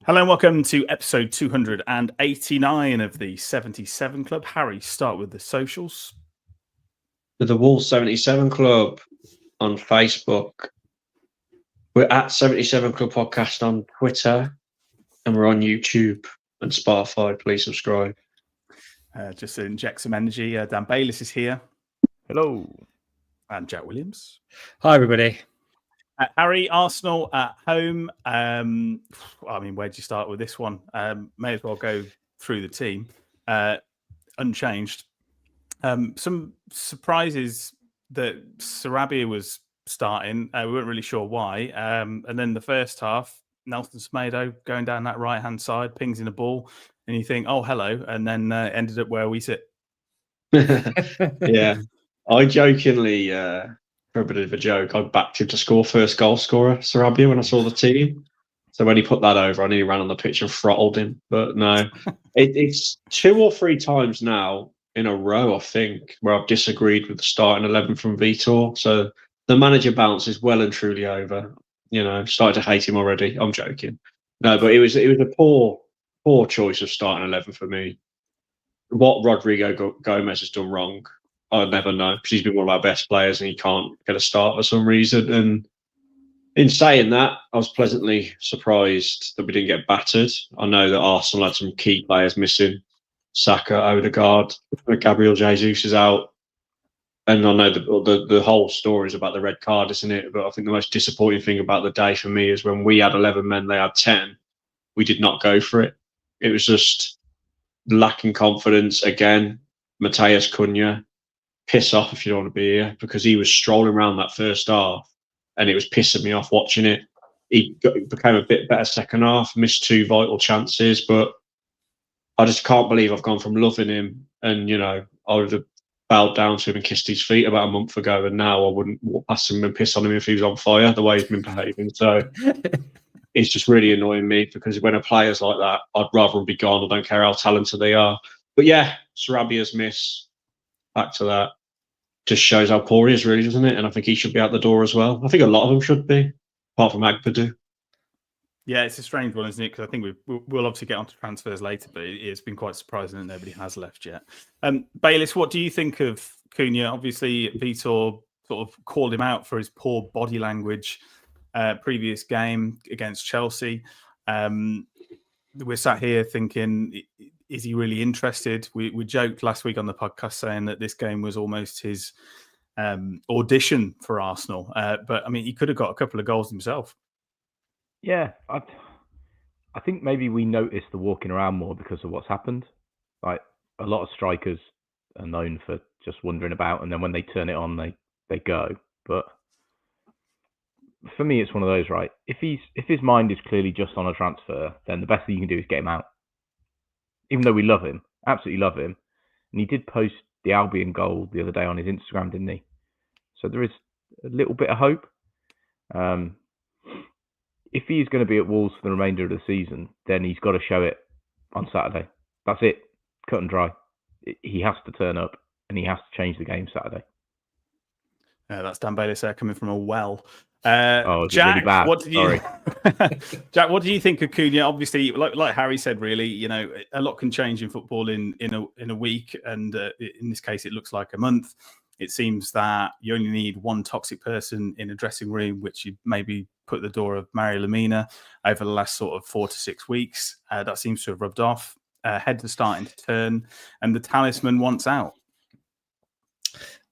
Hello and welcome to episode 289 of the 77 Club. Harry, start with the socials. To the Wolves 77 Club on Facebook. We're at 77 Club Podcast on Twitter, and we're on YouTube and Spotify. Please subscribe. Just to inject some energy, Dan Bayliss is here. Hello. And Jack Williams. Hi, everybody. Harry, Arsenal at home. Where do you start with this one? May as well go through the team. Unchanged. Some surprises that Sarabia was starting. We weren't really sure why. And then the first half, Nelson Semedo going down that right-hand side, pings in a ball, and you think, oh, hello, and then ended up where we sit. Yeah. I jokingly... for a bit of a joke, I backed him to score first goal scorer, Sarabia, when I saw the team. So when he put that over, I nearly ran on the pitch and throttled him. But no, it's 2 or 3 times now in a row, I think, where I've disagreed with the starting 11 from Vitor. So the manager bounce is well and truly over. You know, started to hate him already. I'm joking. No, but it was a poor choice of starting 11 for me. What Rodrigo Gomez has done wrong, I'll never know, because he's been one of our best players and he can't get a start for some reason. And in saying that, I was pleasantly surprised that we didn't get battered. I know that Arsenal had some key players missing. Saka, Odegaard, Gabriel Jesus is out. And I know the whole story is about the red card, isn't it? But I think the most disappointing thing about the day for me is when we had 11 men, they had 10. We did not go for it. It was just lacking confidence again. Mateus Cunha, piss off if you don't want to be here, because he was strolling around that first half and it was pissing me off watching it. He became a bit better second half, missed 2 vital chances, but I just can't believe I've gone from loving him and, you know, I would have bowed down to him and kissed his feet about a month ago, and now I wouldn't walk past him and piss on him if he was on fire, the way he's been behaving. So it's just really annoying me, because when a player's like that, I'd rather him be gone. I don't care how talented they are. But yeah, Sarabia's miss, back to that, just shows how poor he is, really, doesn't it? And I think he should be out the door as well. I think a lot of them should be, apart from Agbedu. Yeah, it's a strange one, isn't it? Because I think we'll obviously get onto transfers later, but it's been quite surprising that nobody has left yet. Bayliss, what do you think of Cunha? Obviously, Vitor sort of called him out for his poor body language previous game against Chelsea. We're sat here thinking, is he really interested? We joked last week on the podcast saying that this game was almost his audition for Arsenal. But, I mean, he could have got a couple of goals himself. Yeah, I think maybe we noticed the walking around more because of what's happened. Like, a lot of strikers are known for just wandering about, and then when they turn it on, they go. But for me, it's one of those, right? If his mind is clearly just on a transfer, then the best thing you can do is get him out. Even though we love him, absolutely love him. And he did post the Albion goal the other day on his Instagram, didn't he? So there is a little bit of hope. If he's going to be at Wolves for the remainder of the season, then he's got to show it on Saturday. That's it. Cut and dry. He has to turn up and he has to change the game Saturday. That's Dan Bayliss there coming from a well. Jack, really bad. Jack, what do you think of Cunha? Obviously, like Harry said, really, you know, a lot can change in football in a week, and in this case, it looks like a month. It seems that you only need one toxic person in a dressing room, which you maybe put the door of Mario Lemina over the last sort of 4 to 6 weeks. That seems to have rubbed off. Heads are starting to turn, and the talisman wants out.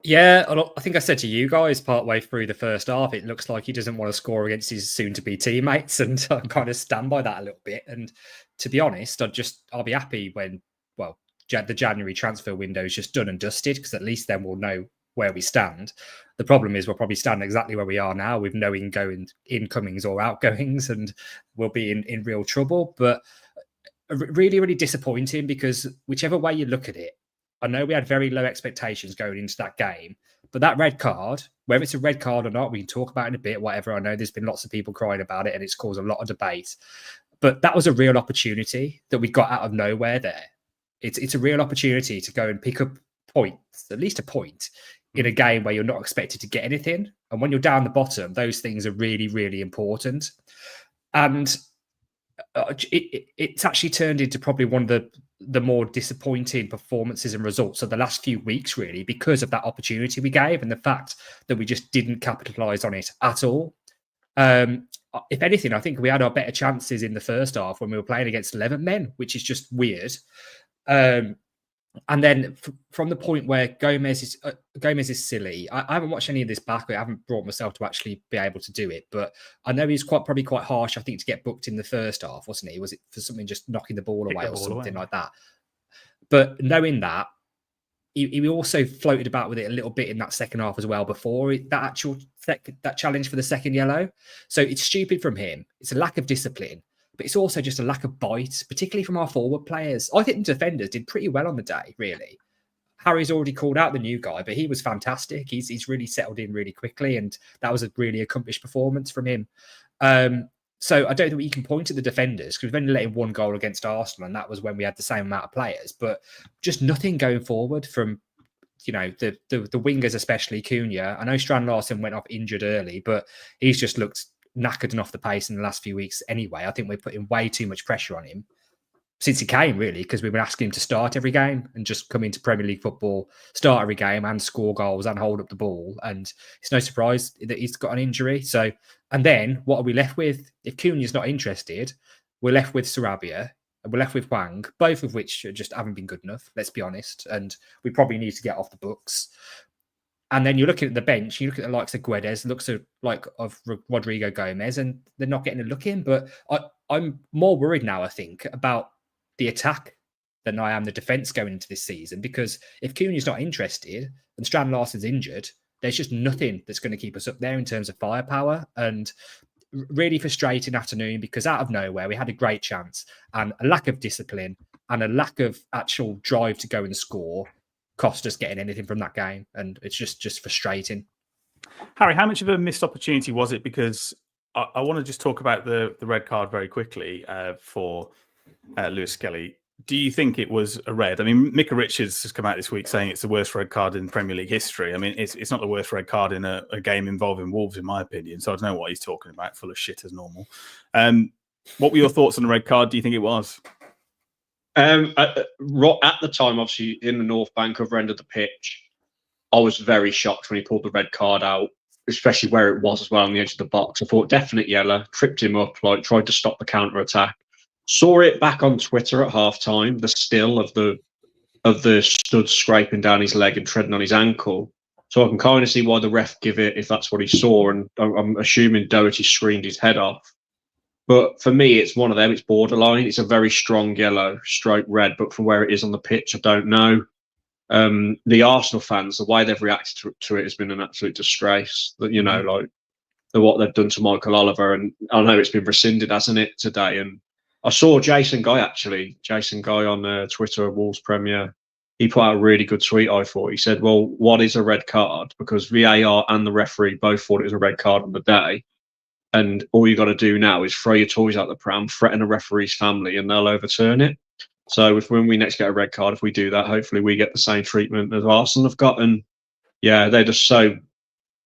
Yeah, I think I said to you guys partway through the first half, it looks like he doesn't want to score against his soon-to-be teammates, and I kind of stand by that a little bit. And to be honest, I'll be happy when, the January transfer window is just done and dusted, because at least then we'll know where we stand. The problem is we'll probably stand exactly where we are now with no incomings or outgoings, and we'll be in real trouble. But really, really disappointing, because whichever way you look at it, I know we had very low expectations going into that game, but that red card, whether it's a red card or not, we can talk about it in a bit, whatever. I know there's been lots of people crying about it and it's caused a lot of debate, but that was a real opportunity that we got out of nowhere there. It's a real opportunity to go and pick up points, at least a point, in a game where you're not expected to get anything. And when you're down the bottom, those things are really, really important. And it's actually turned into probably one of the more disappointing performances and results of the last few weeks, really, because of that opportunity we gave and the fact that we just didn't capitalize on it at all. If anything, I think we had our better chances in the first half when we were playing against 11 men, which is just weird. And then from the point where Gomez is silly, I haven't watched any of this back. I haven't brought myself to actually be able to do it, but I know he's probably quite harsh. I think to get booked in the first half, wasn't he? Was it for something just knocking the ball away or something like that? But knowing that, he also floated about with it a little bit in that second half as well before that challenge for the second yellow. So it's stupid from him. It's a lack of discipline. But it's also just a lack of bite, particularly from our forward players. I think the defenders did pretty well on the day, really. Harry's already called out the new guy, but he was fantastic. He's really settled in really quickly, and that was a really accomplished performance from him. So I don't think we can point to the defenders because we've only let in one goal against Arsenal, and that was when we had the same amount of players. But just nothing going forward from the wingers, especially Cunha. I know Strand Larsen went off injured early, but he's just looked knackered and off the pace in the last few weeks anyway. I think we're putting way too much pressure on him since he came, really, because we've been asking him to start every game and just come into Premier League football, start every game and score goals and hold up the ball. And it's no surprise that he's got an injury. So, and then what are we left with? If Cunha's not interested, we're left with Sarabia and we're left with Hwang, both of which just haven't been good enough, let's be honest. And we probably need to get off the books. And then you're looking at the bench, you look at the likes of Guedes, looks like of Rodrigo Gomez, and they're not getting a look in. But I'm more worried now, I think, about the attack than I am the defence going into this season. Because if Cunha's not interested and Strand Larsen's injured, there's just nothing that's going to keep us up there in terms of firepower. And really frustrating afternoon because out of nowhere, we had a great chance and a lack of discipline and a lack of actual drive to go and score cost us getting anything from that game, and it's just frustrating. Harry, how much of a missed opportunity was it? Because I want to just talk about the red card very quickly for Lewis Skelly. Do you think it was a red? I mean, Micah Richards has come out this week saying it's the worst red card in Premier League history. I mean, it's not the worst red card in a game involving Wolves, in my opinion. So I don't know what he's talking about, full of shit as normal. What were your thoughts on the red card? Do you think it was? At the time, obviously, in the North Bank other end of the pitch, I was very shocked when he pulled the red card out, especially where it was as well on the edge of the box. I thought definite yellow, tripped him up, tried to stop the counter-attack. Saw it back on Twitter at half-time, the still of the stud scraping down his leg and treading on his ankle. So I can kind of see why the ref give it if that's what he saw, and I'm assuming Doherty screened his head off. But for me, it's one of them. It's borderline. It's a very strong yellow, stroke red. But from where it is on the pitch, I don't know. The Arsenal fans, the way they've reacted to it has been an absolute disgrace. That what they've done to Michael Oliver, and I know it's been rescinded, hasn't it, today? And I saw Jason Guy on Twitter, Wolves Premier. He put out a really good tweet, I thought. He said, well, what is a red card? Because VAR and the referee both thought it was a red card on the day. And all you got to do now is throw your toys out the pram, threaten a referee's family, and they'll overturn it. So when we next get a red card, if we do that, hopefully we get the same treatment as Arsenal have got. And yeah, they're just so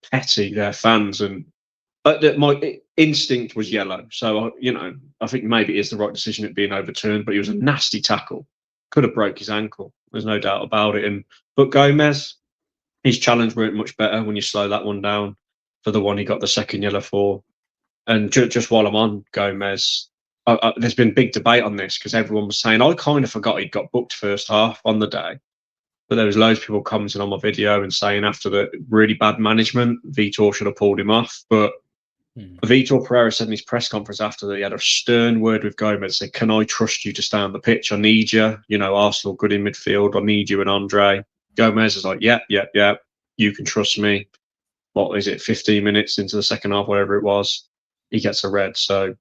petty, their fans. And my instinct was yellow. So, I think maybe it is the right decision it being overturned, but it was a nasty tackle. Could have broke his ankle. There's no doubt about it. But Gomez, his challenge weren't much better when you slow that one down for the one he got the second yellow for. And just while I'm on Gomez, there's been big debate on this because everyone was saying, I kind of forgot he'd got booked first half on the day. But there was loads of people commenting on my video and saying after the really bad management, Vitor should have pulled him off. But Vitor Pereira said in his press conference after that he had a stern word with Gomez, said, can I trust you to stay on the pitch? I need you. Arsenal good in midfield. I need you and Andre. Gomez is like, yeah, you can trust me. What is it, 15 minutes into the second half, whatever it was, he gets a red. So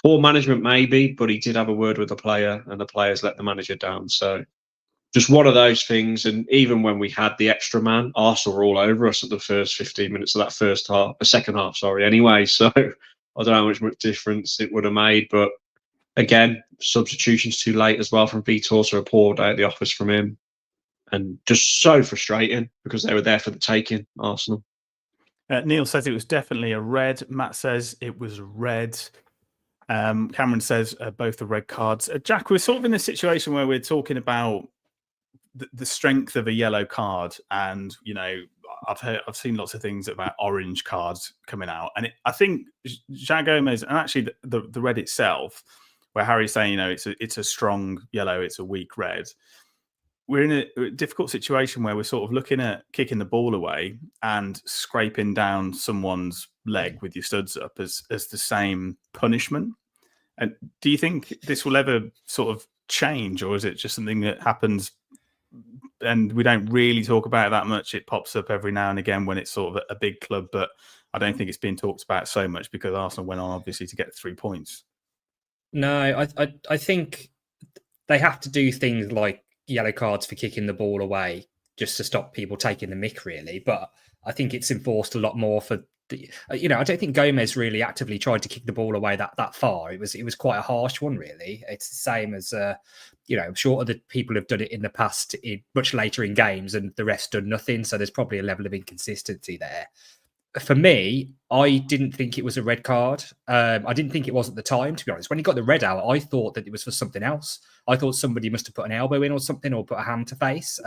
poor management maybe, but he did have a word with the player and the players let the manager down. So just one of those things. And even when we had the extra man, Arsenal were all over us at the first 15 minutes of that second half, anyway. So I don't know how much difference it would have made. But again, substitutions too late as well from Vitor, so a poor day at the office from him. And just so frustrating because they were there for the taking, Arsenal. Neil says it was definitely a red. Matt says it was red. Cameron says both the red cards. Jack, we're sort of in a situation where we're talking about the strength of a yellow card, and I've seen lots of things about orange cards coming out, and I think João Gomez, and actually the red itself, where Harry's saying it's a strong yellow, it's a weak red. We're in a difficult situation where we're sort of looking at kicking the ball away and scraping down someone's leg with your studs up as the same punishment. And do you think this will ever sort of change, or is it just something that happens and we don't really talk about it that much? It pops up every now and again when it's sort of a big club, but I don't think it's being talked about so much because Arsenal went on obviously to get 3 points. No, I think they have to do things like yellow cards for kicking the ball away just to stop people taking the mick, really. But I think it's enforced a lot more for I don't think Gomez really actively tried to kick the ball away that far. It was quite a harsh one, really. It's the same as I'm sure other people have done it in the past, much later in games, and the ref's done nothing. So there's probably a level of inconsistency there. For me, I didn't think it was a red card. I didn't think it was at the time, to be honest. When he got the red out, I thought that it was for something else. I thought somebody must have put an elbow in or something, or put a hand to face.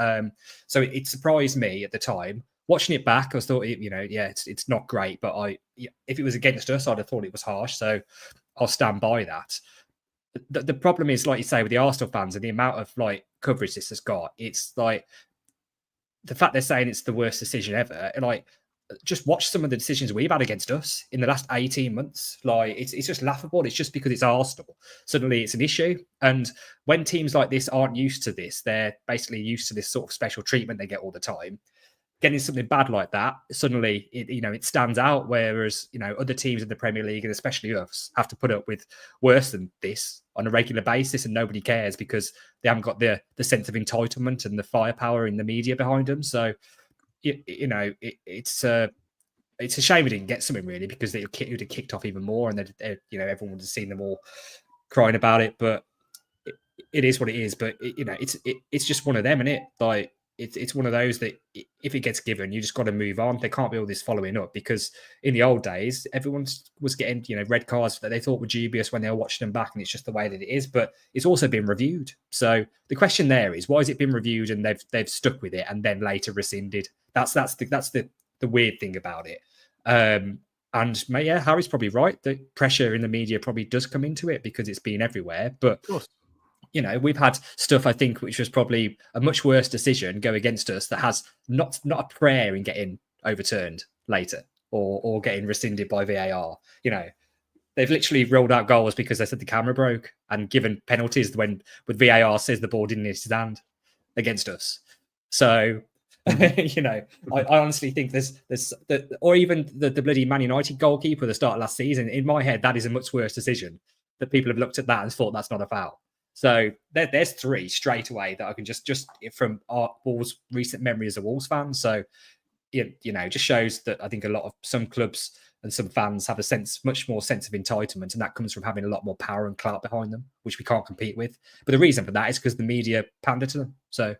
So it surprised me at the time. Watching it back, I thought, it's not great. But if it was against us, I'd have thought it was harsh. So I'll stand by that. The problem is, like you say, with the Arsenal fans and the amount of coverage this has got, it's like the fact they're saying it's the worst decision ever. Just watch some of the decisions we've had against us in the last 18 months. It's just laughable. It's just because it's Arsenal. Suddenly it's an issue. And when teams like this aren't used to this, they're basically used to this sort of special treatment they get all the time. Getting something bad like that, suddenly it stands out. Whereas other teams in the Premier League, and especially us, have to put up with worse than this on a regular basis, and nobody cares because they haven't got the sense of entitlement and the firepower in the media behind them. So it's a shame we didn't get something, really, because it would have kicked off even more, and everyone would have seen them all crying about it. But it is what it is. But it's just one of them, isn't it? It's one of those that if it gets given, you just got to move on. There can't be all this following up, because in the old days, everyone was getting red cards that they thought were dubious when they were watching them back, and it's just the way that it is. But it's also been reviewed. So the question there is, why has it been reviewed and they've stuck with it and then later rescinded? That's the weird thing about it. And Harry's probably right. The pressure in the media probably does come into it because it's been everywhere. But of course, we've had stuff, I think, which was probably a much worse decision go against us that has not a prayer in getting overturned later or getting rescinded by VAR. They've literally rolled out goals because they said the camera broke, and given penalties with VAR says the ball didn't hit his hand against us. So, I honestly think there's or even the bloody Man United goalkeeper at the start of last season. In my head, that is a much worse decision. That people have looked at that and thought that's not a foul. So there's three straight away that I can just from our Wolves recent memory as a Wolves fan. So just shows that I think some clubs and some fans have much more sense of entitlement, and that comes from having a lot more power and clout behind them, which we can't compete with. But the reason for that is because the media pander to them. So,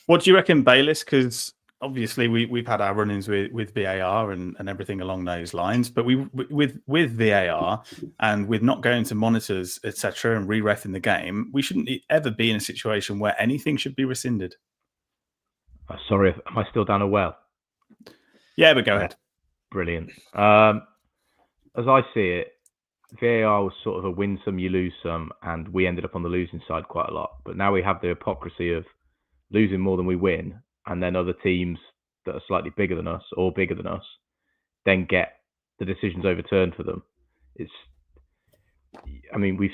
what do you reckon, Bayliss? Because obviously we've had our run-ins with VAR and everything along those lines, but with VAR and with not going to monitors, etc., and re-reffing the game, we shouldn't ever be in a situation where anything should be rescinded. Sorry, am I still down a well? Yeah, but go ahead. Brilliant. As I see it, VAR was sort of a win some, you lose some, and we ended up on the losing side quite a lot. But now we have the hypocrisy of losing more than we win, and then other teams that are slightly bigger than us or bigger than us then get the decisions overturned for them. We've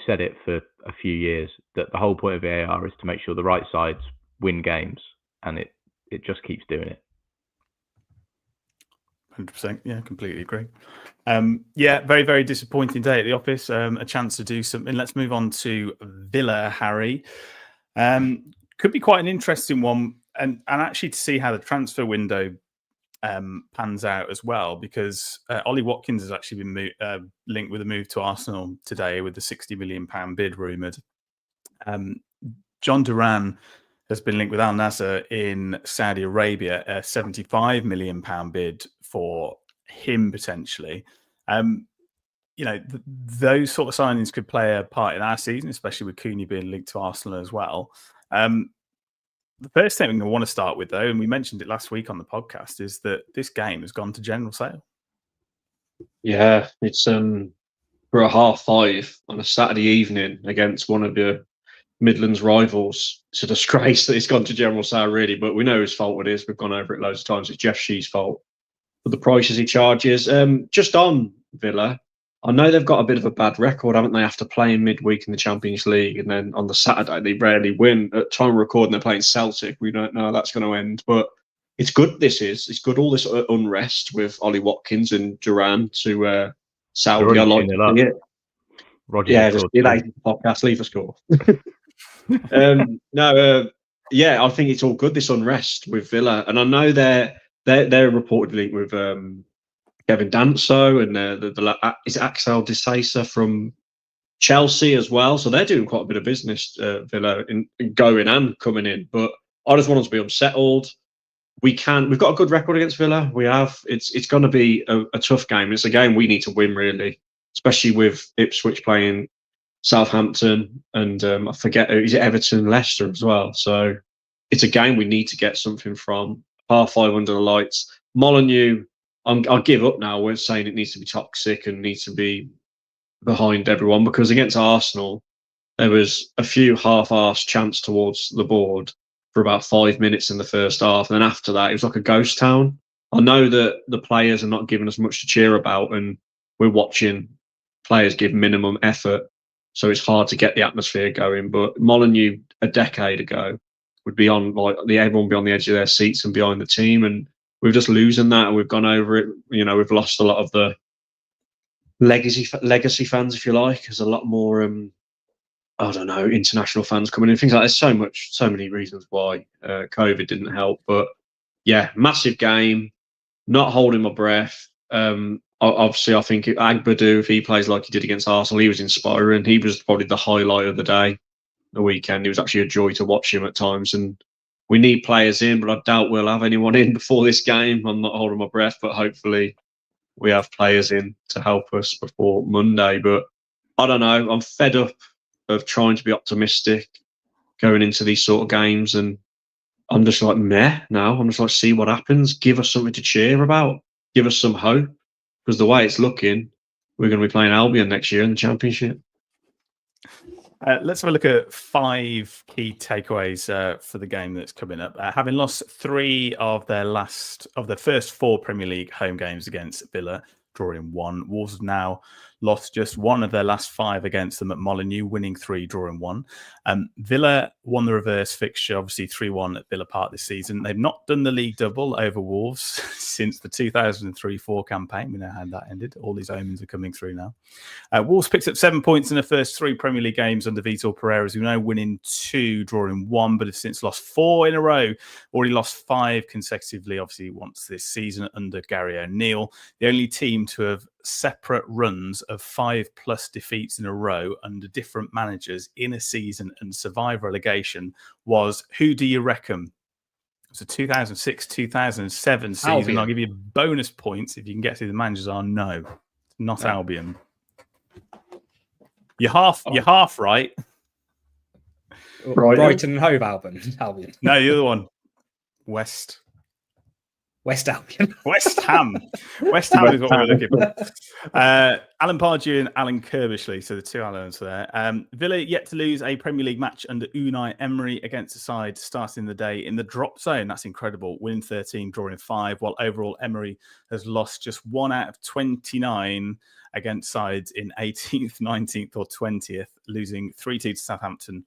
said it for a few years that the whole point of VAR is to make sure the right sides win games, and it just keeps doing it. 100%. Yeah, completely agree. Very, very disappointing day at the office. A chance to do something. Let's move on to Villa, Harry. Could be quite an interesting one. And actually to see how the transfer window pans out as well, because Ollie Watkins has actually been linked with a move to Arsenal today with the £60 million bid rumoured. John Duran has been linked with Al Nassr in Saudi Arabia, a £75 million bid for him potentially. those sort of signings could play a part in our season, especially with Cunha being linked to Arsenal as well. The first thing I want to start with, though, and we mentioned it last week on the podcast, is that this game has gone to general sale. Yeah, it's for a 5:30 on a Saturday evening against one of your Midlands rivals. It's a disgrace that it's gone to general sale, really, but we know whose fault it is. We've gone over it loads of times. It's Jeff Shee's fault for the prices he charges. Just on Villa, I know they've got a bit of a bad record, haven't they, after playing midweek in the Champions League, and then on the Saturday they rarely win. At time of recording, they're playing Celtic. We don't know how that's going to end, but it's good. It's good. All this unrest with Ollie Watkins and Duran to Saudi. I like to see it. Roger, yeah, just podcast, leave a score. I think it's all good, this unrest with Villa, and I know they're reportedly with Kevin Danso and is Axel Disasa from Chelsea as well, so they're doing quite a bit of business, Villa, in going and coming in. But I just want us to be unsettled. We've got a good record against Villa. We have. It's going to be a tough game. It's a game we need to win, really, especially with Ipswich playing Southampton and I forget, is it Everton, Leicester as well. So it's a game we need to get something from. 5:30 under the lights. Molineux, I'll give up now. We're saying it needs to be toxic and needs to be behind everyone, because against Arsenal, there was a few half-arsed chants towards the board for about 5 minutes in the first half. And then after that, it was like a ghost town. I know that the players are not giving us much to cheer about, and we're watching players give minimum effort. So it's hard to get the atmosphere going. But Molineux a decade ago would be on, everyone would be on the edge of their seats and behind the team. And we're just losing that, and we've gone over it. We've lost a lot of the legacy fans, if you like. There's a lot more, I don't know, international fans coming in, things like that. There's so many reasons why COVID didn't help. But yeah, massive game. Not holding my breath. Obviously, I think Agbadu, if he plays like he did against Arsenal, he was inspiring. He was probably the highlight of the day, the weekend. It was actually a joy to watch him at times. And we need players in, but I doubt we'll have anyone in before this game. I'm not holding my breath, but hopefully we have players in to help us before Monday. But I don't know. I'm fed up of trying to be optimistic going into these sort of games, and I'm just like, meh now. I'm just like, see what happens. Give us something to cheer about. Give us some hope. Because the way it's looking, we're going to be playing Albion next year in the Championship. Let's have a look at 5 key takeaways for the game that's coming up. Having lost 3 of their first 4 Premier League home games against Villa, drawing 1. Wolves have now lost just 1 of their last 5 against them at Molineux, winning 3, drawing 1. Villa won the reverse fixture, obviously 3-1 at Villa Park this season. They've not done the league double over Wolves since the 2003-04 campaign. We know how that ended. All these omens are coming through now. Wolves picked up 7 points in the first 3 Premier League games under Vitor Pereira, as we know, winning 2, drawing 1, but have since lost 4 in a row. Already lost 5 consecutively, obviously, once this season under Gary O'Neill. The only team to have separate runs of 5+ defeats in a row under different managers in a season and survive relegation was, who do you reckon? It's a 2006-2007 season. Albion. I'll give you bonus points if you can get through the managers are. No, not Albion. You're half right. Brighton and Hove Albion. No, the other one. West Albion. West Ham. West Ham is what we're looking for. Alan Pardew and Alan Kirbishley, so the 2 Allans there. Villa yet to lose a Premier League match under Unai Emery against a side starting the day in the drop zone. That's incredible. Winning 13, drawing 5, while overall Emery has lost just 1 out of 29 against sides in 18th, 19th or 20th, losing 3-2 to Southampton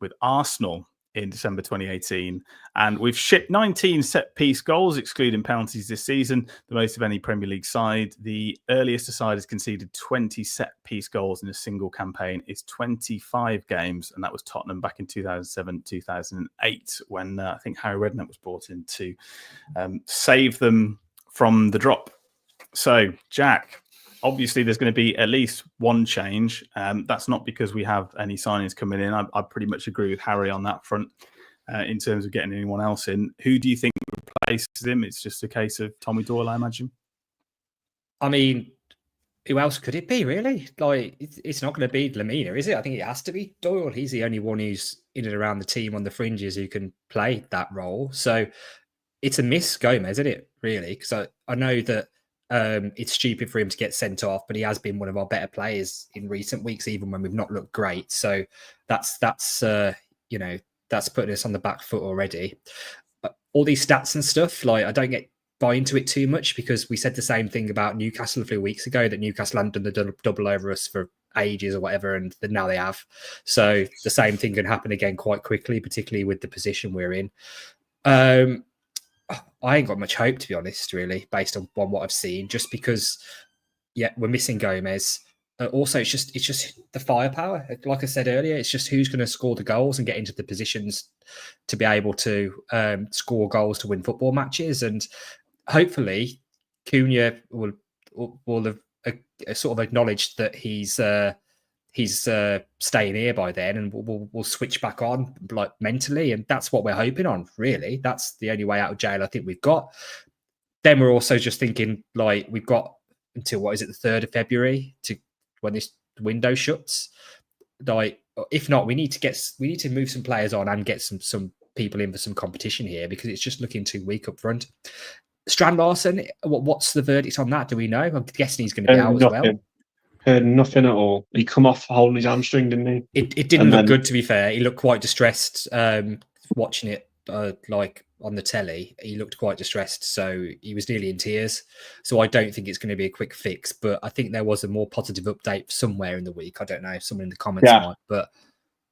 with Arsenal in December 2018. And we've shipped 19 set-piece goals, excluding penalties this season, the most of any Premier League side. The earliest a side has conceded 20 set-piece goals in a single campaign is 25 games, and that was Tottenham back in 2007-2008, when I think Harry Redknapp was brought in to save them from the drop. So, Jack, obviously, there's going to be at least one change. That's not because we have any signings coming in. I pretty much agree with Harry on that front in terms of getting anyone else in. Who do you think replaces him? It's just a case of Tommy Doyle, I imagine. I mean, who else could it be, really? Like, it's not going to be Lamina, is it? I think it has to be Doyle. He's the only one who's in and around the team on the fringes who can play that role. So it's a miss, Gomez, isn't it, really? Because I know that it's stupid for him to get sent off, but he has been one of our better players in recent weeks, even when we've not looked great. So that's putting us on the back foot already. All these stats and stuff, like, I don't buy into it too much, because we said the same thing about Newcastle a few weeks ago, that Newcastle hadn't done the double over us for ages or whatever, and now they have. So the same thing can happen again quite quickly, particularly with the position we're in. I ain't got much hope, to be honest, really, based on what I've seen, just because, we're missing Gomez. Also, it's just the firepower. Like I said earlier, it's just who's going to score the goals and get into the positions to be able to score goals to win football matches. And hopefully, Cunha will have sort of acknowledged that he's staying here by then, and we'll switch back on, like, mentally, and that's what we're hoping on. Really, that's the only way out of jail I think we've got. Then we're also just thinking, like, we've got until, what is it, the 3rd of February to when this window shuts. Like, if not, we need to move some players on and get some people in for some competition here, because it's just looking too weak up front. Strand Larsen, what's the verdict on that? Do we know? I'm guessing he's going to be out as well. Heard nothing at all. He come off holding his hamstring, didn't he? It didn't look good, to be fair. He looked quite distressed watching it, like, on the telly. He looked quite distressed, so he was nearly in tears. So I don't think it's going to be a quick fix, but I think there was a more positive update somewhere in the week. I don't know if someone in the comments might, but...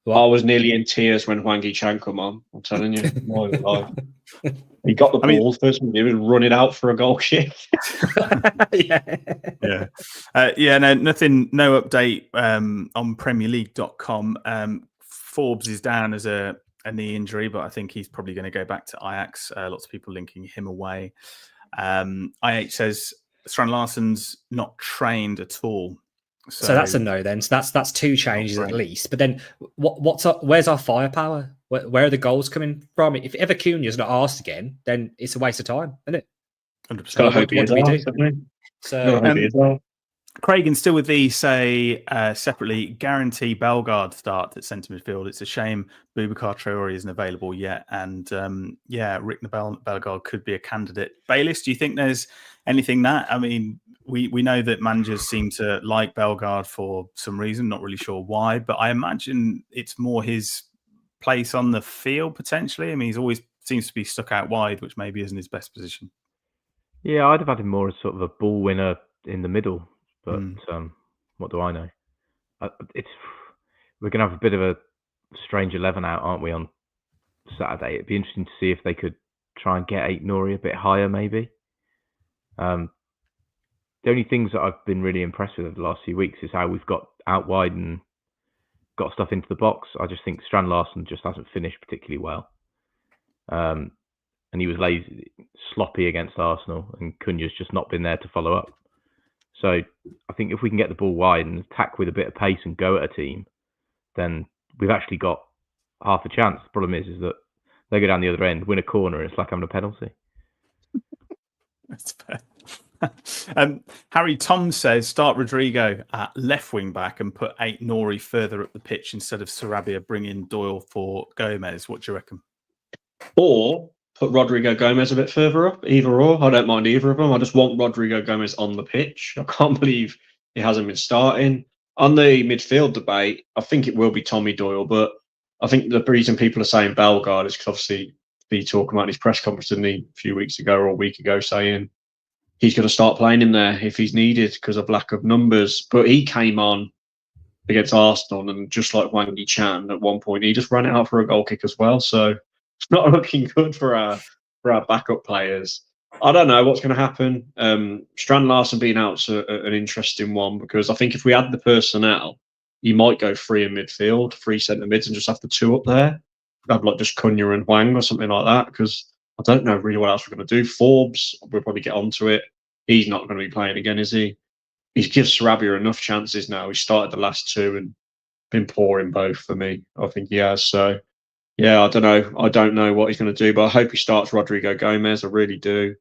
I was nearly in tears when Hwang Hee-chan come on. I'm telling you. He got the ball first. He was running out for a goal kick. No update on PremierLeague.com. Forbes is down as a knee injury, but I think he's probably going to go back to Ajax. Lots of people linking him away. IH says Strand Larsen's not trained at all. So that's a no then. So that's 2 changes at least. But then where's our firepower? Where are the goals coming from? If ever Cunha's not asked again, then it's a waste of time, isn't it? 100%. What do we do? So Craig, still with thee, say separately, guarantee Bellegarde start at centre midfield. It's a shame Boubacar Traore isn't available yet. And Rick Bellegarde could be a candidate. Bayliss, do you think there's anything that? I mean, we know that managers seem to like Bellegarde for some reason, not really sure why, but I imagine it's more his place on the field potentially. I mean, he's always seems to be stuck out wide, which maybe isn't his best position. Yeah, I'd have had him more as sort of a ball winner in the middle. But what do I know? We're going to have a bit of a strange 11 out, aren't we, on Saturday? It'd be interesting to see if they could try and get Aït-Nouri a bit higher, maybe. The only things that I've been really impressed with over the last few weeks is how we've got out wide and got stuff into the box. I just think Strand Larsen just hasn't finished particularly well. And he was lazy, sloppy against Arsenal, and Cunha's just not been there to follow up. So I think if we can get the ball wide and attack with a bit of pace and go at a team, then we've actually got half a chance. The problem is that they go down the other end, win a corner, and it's like having a penalty. That's fair. Harry Tom says start Rodrigo at left wing back and put Aït-Nouri further up the pitch instead of Sarabia. Bring in Doyle for Gomez. What do you reckon? Or put Rodrigo Gomez a bit further up, either or. I don't mind either of them. I just want Rodrigo Gomez on the pitch. I can't believe he hasn't been starting. On the midfield debate, I think it will be Tommy Doyle, but I think the reason people are saying Bellegarde is because obviously he talking about his press conference a few weeks ago or a week ago saying he's going to start playing him there if he's needed because of lack of numbers. But he came on against Arsenal, and just like Hwang Hee-Chan at one point, he just ran it out for a goal kick as well. So it's not looking good for our backup players. I don't know what's going to happen. Strand Larsen being out's an interesting one, because I think if we had the personnel, you might go 3 in midfield, 3 centre mids, and just have the 2 up there. Have like just Cunha and Hwang or something like that, because I don't know really what else we're going to do. Forbes, we'll probably get onto it. He's not going to be playing again, is he? He's given Sarabia enough chances now. He started the last 2 and been poor in both for me. I think he has. So, yeah, I don't know. I don't know what he's going to do, but I hope he starts Rodrigo Gomez. I really do.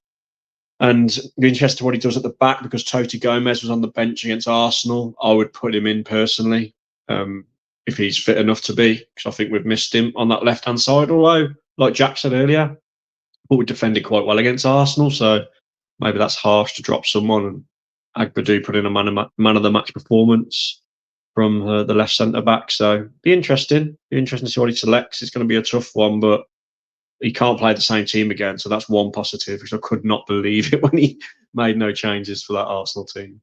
And be interested what he does at the back, because Toti Gomez was on the bench against Arsenal. I would put him in personally, if he's fit enough to be, because I think we've missed him on that left-hand side. Although, like Jack said earlier, but we defended quite well against Arsenal, so maybe that's harsh to drop someone. And Agbadou put in a man of the match performance from the left centre back. So be interesting. Be interesting to see what he selects. It's going to be a tough one, but he can't play the same team again. So that's one positive, which I could not believe it when he made no changes for that Arsenal team.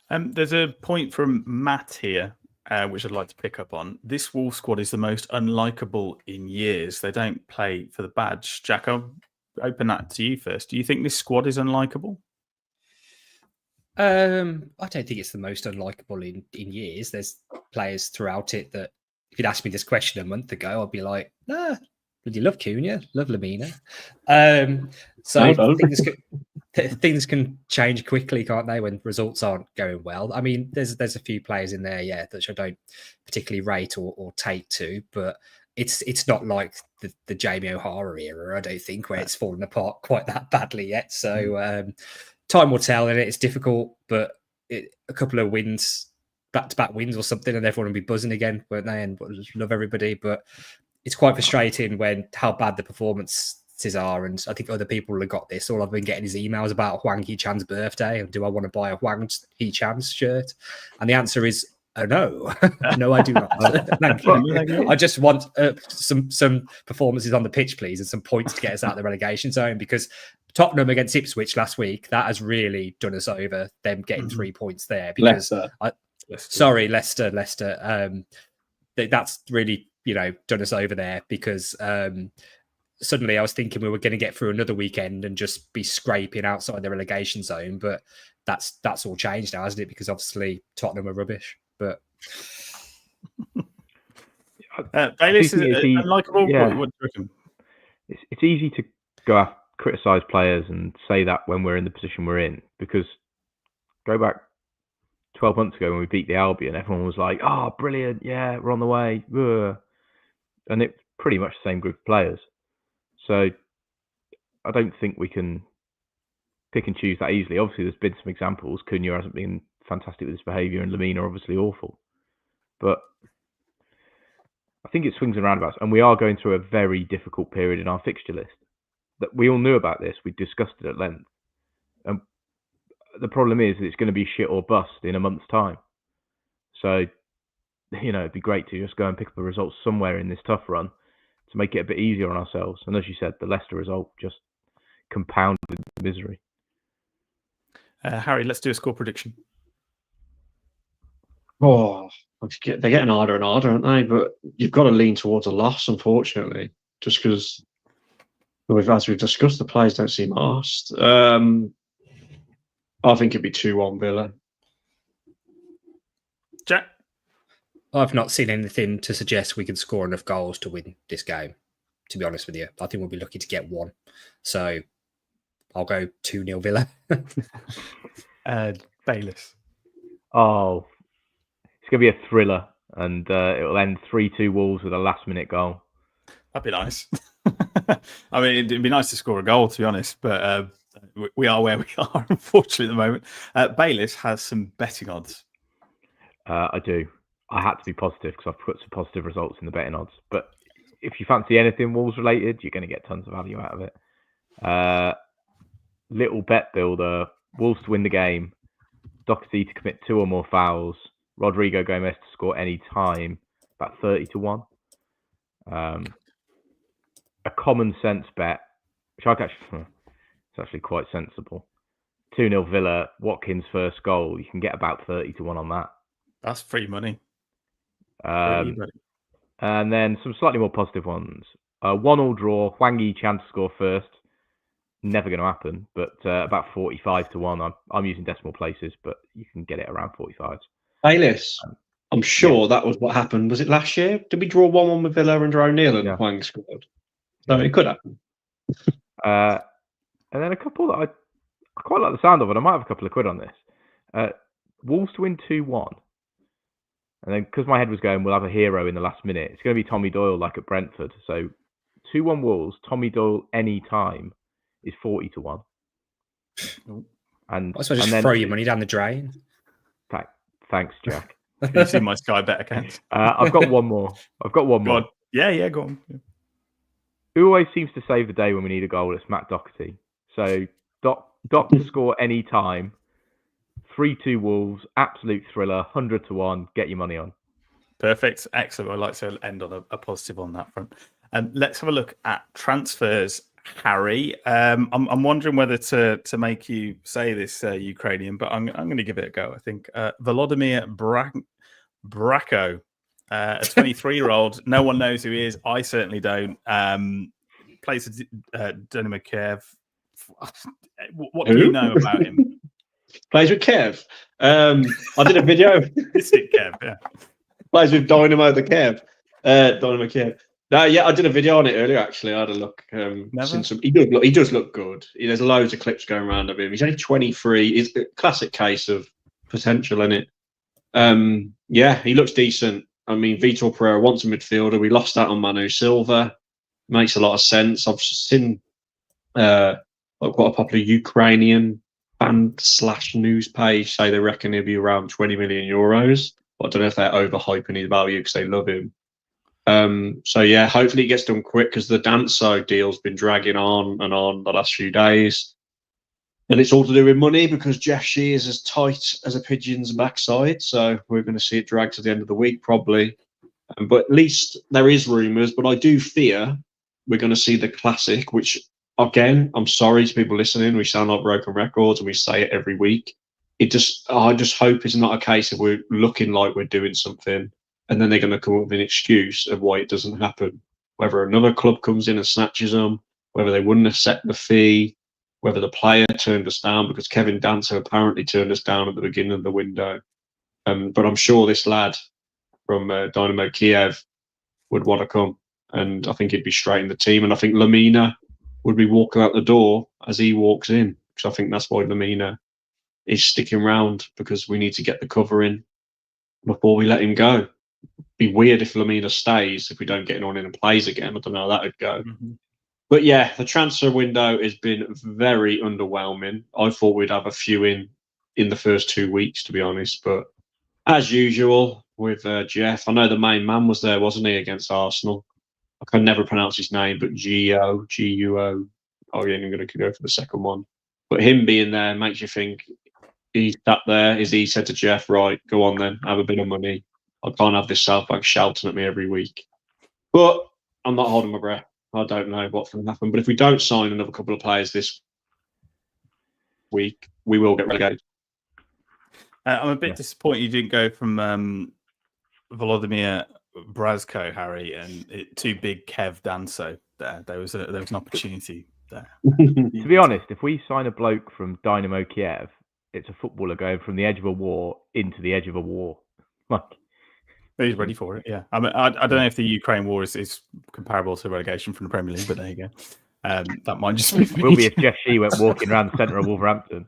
There's a point from Matt here, which I'd like to pick up on. This Wolves squad is the most unlikable in years. They don't play for the badge. Jack, I'll open that to you first. Do you think this squad is unlikable? I don't think it's the most unlikable in years. There's players throughout it that, if you'd asked me this question a month ago, I'd be like, nah, would you love Cunha? Love Lamina. So things can change quickly, can't they, when results aren't going well? I mean, there's a few players in there, yeah, that I don't particularly rate or take to, but it's not like the Jamie O'Hara era, I don't think, where it's fallen apart quite that badly yet. So time will tell, and it's difficult, but a couple of wins, back-to-back wins or something, and everyone will be buzzing again, won't they? And love everybody, but it's quite frustrating when how bad the performances are. And I think other people have got this. All I've been getting is emails about Hwang Hee-chan's birthday, and do I want to buy a Hwang Hee-chan's shirt? And the answer is no. No, I do not. Thank you. I just want some performances on the pitch, please, and some points to get us out of the relegation zone, because Tottenham against Ipswich last week, that has really done us over, them getting 3 points there. Because Leicester. That's really, done us over there, because suddenly I was thinking we were going to get through another weekend and just be scraping outside the relegation zone, but that's all changed now, hasn't it? Because obviously Tottenham are rubbish. But Bayliss is unlikable. Yeah. What do you reckon? It's easy to go after, criticise players and say that when we're in the position we're in, because go back 12 months ago when we beat the Albion, everyone was like, oh, brilliant, yeah, we're on the way. Ugh. And it's pretty much the same group of players. So I don't think we can pick and choose that easily. Obviously, there's been some examples. Cunha hasn't been fantastic with his behaviour, and Lamina obviously awful. But I think it swings and roundabouts, and we are going through a very difficult period in our fixture list. That we all knew about this. We discussed it at length. And the problem is that it's going to be shit or bust in a month's time. So, it'd be great to just go and pick up a result somewhere in this tough run to make it a bit easier on ourselves. And as you said, the Leicester result just compounded the misery. Harry, let's do a score prediction. Oh, they're getting harder and harder, aren't they? But you've got to lean towards a loss, unfortunately, just because, as we've discussed, the players don't seem arsed. I think it'd be 2-1 Villa. Jack? I've not seen anything to suggest we can score enough goals to win this game, to be honest with you. I think we'll be lucky to get one. So I'll go 2-0 Villa. Bayliss? Oh, it's going to be a thriller, and it'll end 3-2 Wolves with a last-minute goal. That'd be nice. I mean, it'd be nice to score a goal, to be honest, but we are where we are, unfortunately, at the moment. Bayliss has some betting odds. I do. I had to be positive because I've put some positive results in the betting odds. But if you fancy anything Wolves related, you're going to get tons of value out of it. Little bet builder: Wolves to win the game, Doherty to commit 2 or more fouls, Rodrigo Gomez to score any time, about 30-1. A common sense bet, which it's actually quite sensible. 2-0 Villa, Watkins first goal. You can get about 30-1 on that. That's free money. And then some slightly more positive ones. 1-1 draw, Hwang Hee-chan to score first. Never going to happen, but about 45-1. I'm using decimal places, but you can get it around 45s. Bayliss, I'm sure that was what happened. Was it last year? Did we draw 1-1 with Villa under O'Neill and Hwang scored? So it could happen. And then a couple that I quite like the sound of, and I might have a couple of quid on this. Wolves to win 2-1. And then because my head was going, we'll have a hero in the last minute. It's going to be Tommy Doyle, like at Brentford. So 2-1 Wolves, Tommy Doyle any time is 40-1. And I suppose just then, throw your money down the drain. Thanks, Jack. You see my Sky Bet account. I've got one more. Go on. Yeah, go on. Yeah. Who always seems to save the day when we need a goal? It's Matt Doherty. So Doc to score any time. 3-2 Wolves, absolute thriller, 100 to 1. Get your money on. Perfect, excellent. I'd like to end on a positive on that front. Let's have a look at transfers, Harry. I'm wondering whether to make you say this Ukrainian, but I'm going to give it a go. I think Volodymyr Bracco, a 23-year-old. No one knows who he is. I certainly don't. Plays at Dynamo Kiev. What do you know about him? Plays with Kiev. I did a video. Kiev, yeah. Plays with Dynamo Kiev. Dynamo Kiev. No, yeah, I did a video on it earlier. Actually, I had a look. He does look good. There's loads of clips going around of him. He's only 23. It's a classic case of potential in it. Yeah, he looks decent. I mean, Vitor Pereira wants a midfielder. We lost out on Manu Silva. Makes a lot of sense. I've seen quite a popular Ukrainian fan/news page say they reckon he'll be around 20 million euros. But I don't know if they're overhyping his value because they love him. So yeah, hopefully it gets done quick because the Danso deal's been dragging on and on the last few days. And it's all to do with money because Jeff Shee is as tight as a pigeon's backside. So we're going to see it drag to the end of the week probably. But at least there is rumours. But I do fear we're going to see the classic, which again, I'm sorry to people listening. We sound like broken records and we say it every week. I just hope it's not a case of we're looking like we're doing something and then they're going to come up with an excuse of why it doesn't happen. Whether another club comes in and snatches them, whether they wouldn't accept the fee, whether the player turned us down because Kevin Danso apparently turned us down at the beginning of the window. But I'm sure this lad from Dynamo Kiev would want to come, and I think he'd be straight in the team. And I think Lamina would be walking out the door as he walks in, because I think that's why Lamina is sticking around, because we need to get the cover in before we let him go. Be weird if Lamina stays if we don't get on in and plays again. I don't know how that would go. Mm-hmm. But yeah, the transfer window has been very underwhelming. I thought we'd have a few in the first 2 weeks, to be honest. But as usual with Jeff, I know the main man was there, wasn't he, against Arsenal? I can never pronounce his name, but G-U-O. Oh yeah, I'm going to go for the second one. But him being there makes you think he's sat there. Is he said to Jeff, right, go on then, have a bit of money. I can't have this South Bank shouting at me every week. But I'm not holding my breath. I don't know what's going to happen. But if we don't sign another couple of players this week, we will get relegated. I'm a bit disappointed you didn't go from Volodymyr Bracco, Harry, and too big Kev Danso. There was an opportunity there. To be honest, if we sign a bloke from Dynamo Kiev, it's a footballer going from the edge of a war into the edge of a war. He's ready for it, yeah. I mean, I don't know if the Ukraine war is comparable to relegation from the Premier League, but there you go. That might just be will be if Jeff Shee went walking around the centre of Wolverhampton.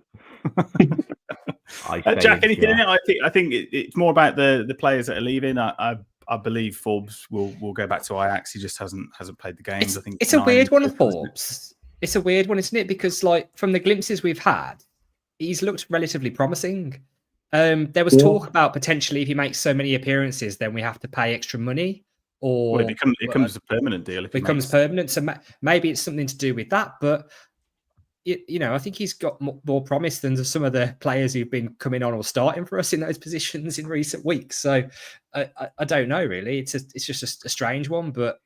Jack, anything in it? I think it's more about the players that are leaving. I believe Forbes will go back to Ajax. He just hasn't played the games. I think it's a weird one of Forbes. It's a weird one, isn't it? Because like from the glimpses we've had, he's looked relatively promising. There was talk about potentially if he makes so many appearances, then we have to pay extra money, or it becomes a permanent deal. If it becomes permanent, so maybe it's something to do with that. But I think he's got more promise than some of the players who've been coming on or starting for us in those positions in recent weeks. So I don't know really. It's just a strange one, but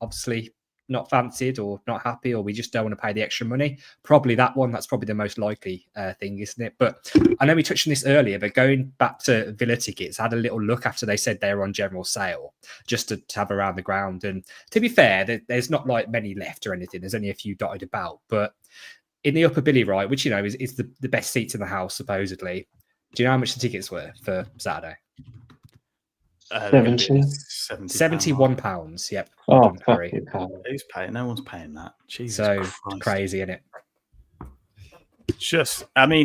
obviously not fancied or not happy, or we just don't want to pay the extra money. Probably that one. That's probably the most likely thing, isn't it? But I know we touched on this earlier, but going back to Villa tickets, I had a little look after they said they were on general sale, just to have around the ground. And to be fair, there's not like many left or anything. There's only a few dotted about. But in the upper Billy right, which is the best seats in the house supposedly. Do you know how much the tickets were for Saturday? £71. Yep. Oh, who's paying? No one's paying that. Jesus Christ. Crazy, isn't it?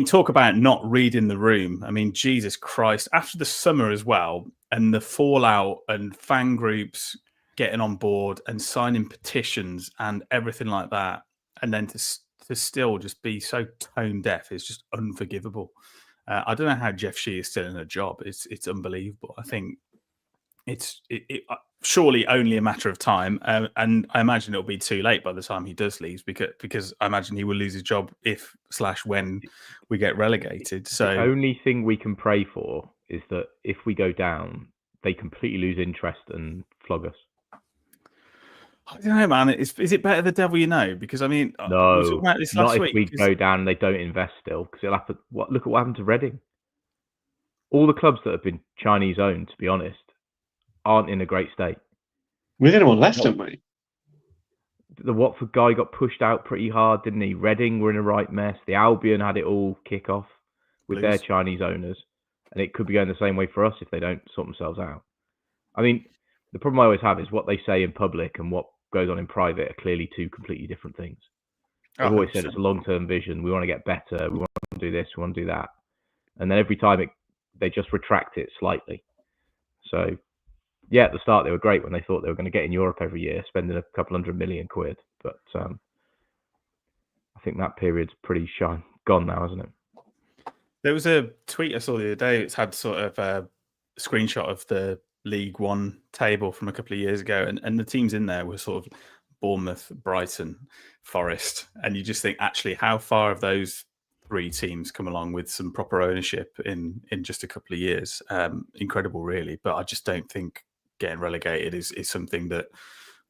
Talk about not reading the room. I mean, Jesus Christ. After the summer as well, and the fallout and fan groups getting on board and signing petitions and everything like that, and then to to still just be so tone deaf is just unforgivable. I don't know how Jeff Shee is still in a job. It's unbelievable. I think it's surely only a matter of time, and I imagine it'll be too late by the time he does leave, because I imagine he will lose his job if/when we get relegated. So the only thing we can pray for is that if we go down, they completely lose interest and flog us. I don't know, man. Is it better the devil you know? Because I mean, we were talking about this not last if week. we go down and they don't invest still, because it'll happen. Look at what happened to Reading. All the clubs that have been Chinese owned, to be honest, aren't in a great state. We had anyone left, haven't we? The Watford guy got pushed out pretty hard, didn't he? Reading were in a right mess. The Albion had it all kick off with their Chinese owners, and it could be going the same way for us if they don't sort themselves out. I mean, the problem I always have is what they say in public and what goes on in private are clearly two completely different things. I've always said it's a long-term vision. We want to get better. We want to do this. We want to do that. And then every time they just retract it slightly. So, yeah, at the start they were great when they thought they were going to get in Europe every year, spending a couple £100 million. But I think that period's pretty gone now, isn't it? There was a tweet I saw the other day. It's had sort of a screenshot of the League One table from a couple of years ago, and the teams in there were sort of Bournemouth, Brighton, Forest, and you just think, actually, how far have those three teams come along with some proper ownership in just a couple of years? Incredible, really. But I just don't think getting relegated is something that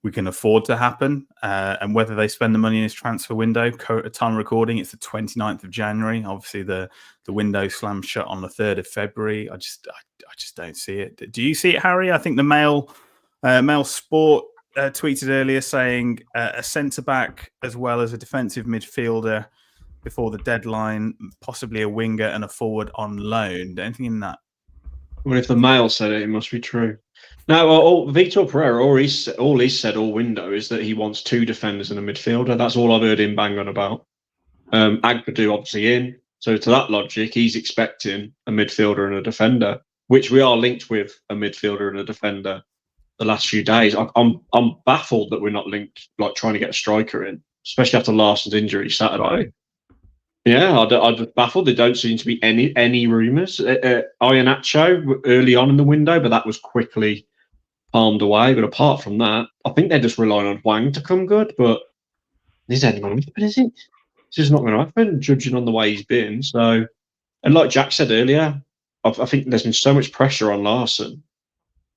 we can afford to happen. And whether they spend the money in this transfer window, at time of recording, it's the 29th of January. Obviously, the window slams shut on the 3rd of February. I just don't see it. Do you see it, Harry? I think the Mail Sport tweeted earlier saying a centre-back as well as a defensive midfielder before the deadline, possibly a winger and a forward on loan. Anything in that? Well, if the Mail said it, it must be true. No, Vitor Pereira, all he said all window is that he wants two defenders and a midfielder. That's all I've heard him bang on about. Agbedu obviously in. So to that logic, he's expecting a midfielder and a defender, which we are linked with a midfielder and a defender the last few days. I'm baffled that we're not linked, like trying to get a striker in, especially after Larson's injury Saturday. Right. Yeah, I'm just baffled. There don't seem to be any rumours. Iheanacho early on in the window, but that was quickly palmed away. But apart from that, I think they're just relying on Hwang to come good. But is anyone happen, is it? It's just not going to happen, judging on the way he's been. So, and like Jack said earlier, I think there's been so much pressure on Larson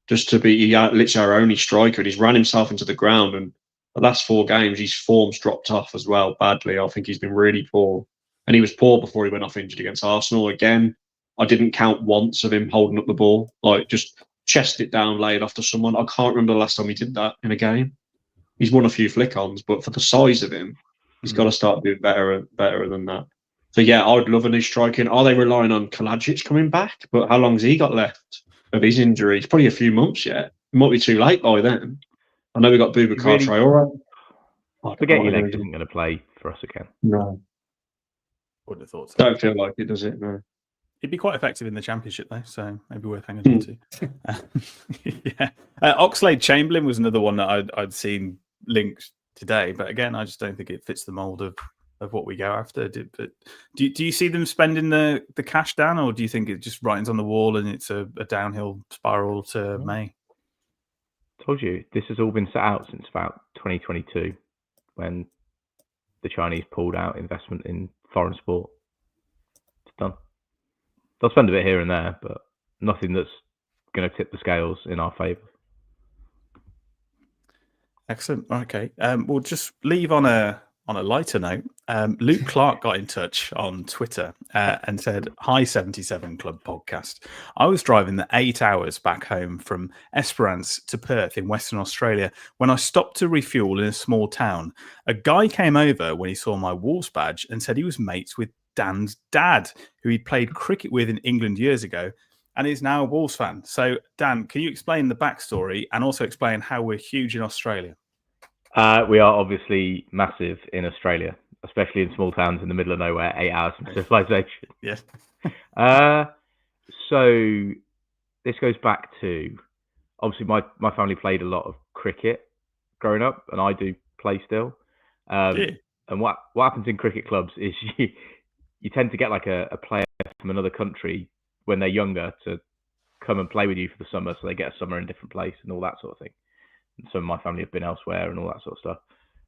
just to be literally our only striker, and he's ran himself into the ground. And the last 4 games, his form's dropped off as well badly. I think he's been really poor. And he was poor before he went off injured against Arsenal. Again, I didn't count once of him holding up the ball, like just chest it down, lay it off to someone. I can't remember the last time he did that in a game. He's won a few flick-ons, but for the size of him, he's got to start doing better than that. So yeah, I would love a new striking. Are they relying on Kalajic coming back? But how long's he got left of his injury? It's probably a few months yet. It might be too late by then. I know we got Boubacar Traore. Forget your legs isn't going to play for us again. No. Wouldn't have thought so. Don't feel like it, does it? No. He'd be quite effective in the Championship, though, so maybe worth hanging on to. Yeah. Oxlade-Chamberlain was another one that I'd seen linked today, but again, I just don't think it fits the mould of what we go after. Do you see them spending the cash down, or do you think it just writings on the wall and it's a downhill spiral to May? Told you, this has all been set out since about 2022, when the Chinese pulled out investment in foreign sport. It's done. They'll spend a bit here and there, but nothing that's going to tip the scales in our favour. Excellent. Okay. We'll just leave on a lighter note. Luke Clark got in touch on Twitter and said, "Hi 77 Club podcast. I was driving the 8 hours back home from Esperance to Perth in Western Australia when I stopped to refuel in a small town. A guy came over when he saw my Wolves badge and said he was mates with Dan's dad, who he'd played cricket with in England years ago and is now a Wolves fan. So, Dan, can you explain the backstory and also explain how we're huge in Australia?" We are obviously massive in Australia, especially in small towns in the middle of nowhere, 8 hours from civilization. Yes. So this goes back to, obviously, my family played a lot of cricket growing up, and I do play still. Yeah. And what happens in cricket clubs is you tend to get like a player from another country when they're younger to come and play with you for the summer, so they get a summer in a different place and all that sort of thing. And some of my family have been elsewhere and all that sort of stuff.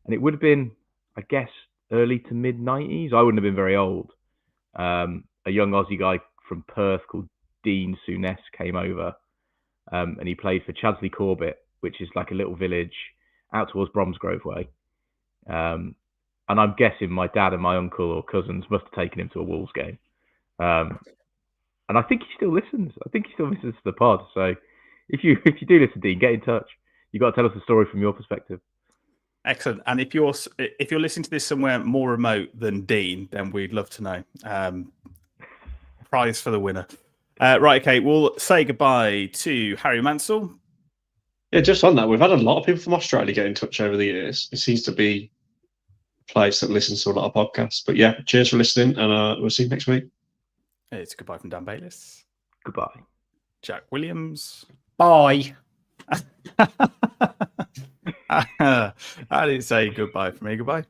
And it would have been, I guess, early to mid 90s. I wouldn't have been very old. A young Aussie guy from Perth called Dean Souness came over, and he played for Chadsley Corbett, which is like a little village out towards Bromsgrove way. And I'm guessing my dad and my uncle or cousins must have taken him to a Wolves game. And I think he still listens. I think he still listens to the pod. So if you do listen, Dean, get in touch. You've got to tell us the story from your perspective. Excellent. And if you're listening to this somewhere more remote than Dean, then we'd love to know. Prize for the winner. Right, okay. We'll say goodbye to Harry Mansell. Yeah, just on that, we've had a lot of people from Australia get in touch over the years. It seems to be a place that listens to a lot of podcasts. But yeah, cheers for listening, and we'll see you next week. It's goodbye from Dan Bayliss. Goodbye. Jack Williams. Bye. I didn't say goodbye for me. Goodbye.